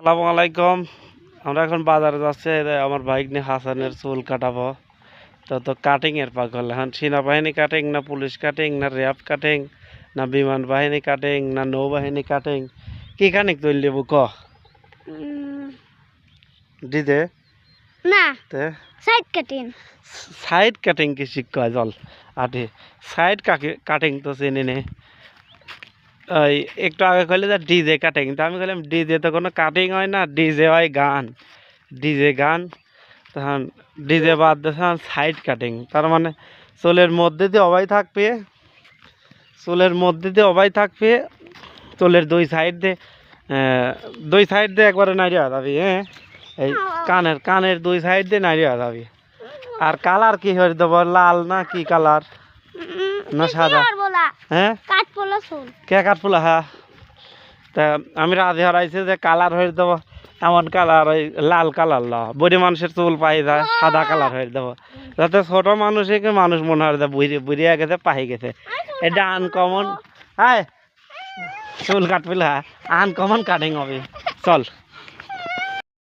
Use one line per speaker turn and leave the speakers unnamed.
আসসালামু আলাইকুম। আমরা এখন বাজারে যাচ্ছি, আমার বাইক নিয়ে হাসানের চুল কাটাবো। তো কাটিং এর পাগল। এখন সেনাবাহিনী কাটিং না পুলিশ কাটিং না র্যাব কাটিং না বিমান বাহিনী কাটিং না নৌবাহিনী কাটিং, কি কানিক তৈরি দেবো ক ডিজে
না
তে
সাইড কাটিং।
সাইড কাটিং কি শিখ জল আঠে সাইড কাটিং তো চিনি নে। ওই একটু আগে কইলে যে ডিজে কাটিং, তো আমি বললাম ডিজে তো কোনো কাটিং হয় না, ডিজে হয় গান। ডিজে গান তখন ডিজে বাদ দিয়ে সাইড কাটিং, তার মানে চুলের মধ্যে দিয়ে অবাই থাকবে, চুলের মধ্যে দিয়ে অবাই থাকবে, চুলের দুই সাইড দিয়ে একবারে নাড়িয়ে যাবি। হ্যাঁ, এই কানের দুই সাইড দিয়ে নাড়িয়ে যাবি। আর কালার কি হয়ে দেবো, লাল না কি কালার না সাদা? হ্যাঁ কে কাঠফুলা? হ্যাঁ, তা আমি রাজি হারাইছি যে কালার হয়ে দেবো, এমন কালার ওই লাল কালার ল বুড়ি মানুষের চুল পাই যায় সাদা কালার হয়ে দেবো, যাতে ছোট মানুষকে মানুষ মনে হয় বুড়িয়া গেছে পাই গেছে। এটা আনকমন। হ্যাঁ, চুল কাটবিল, হ্যাঁ আনকমন কাটিং হবে। চল।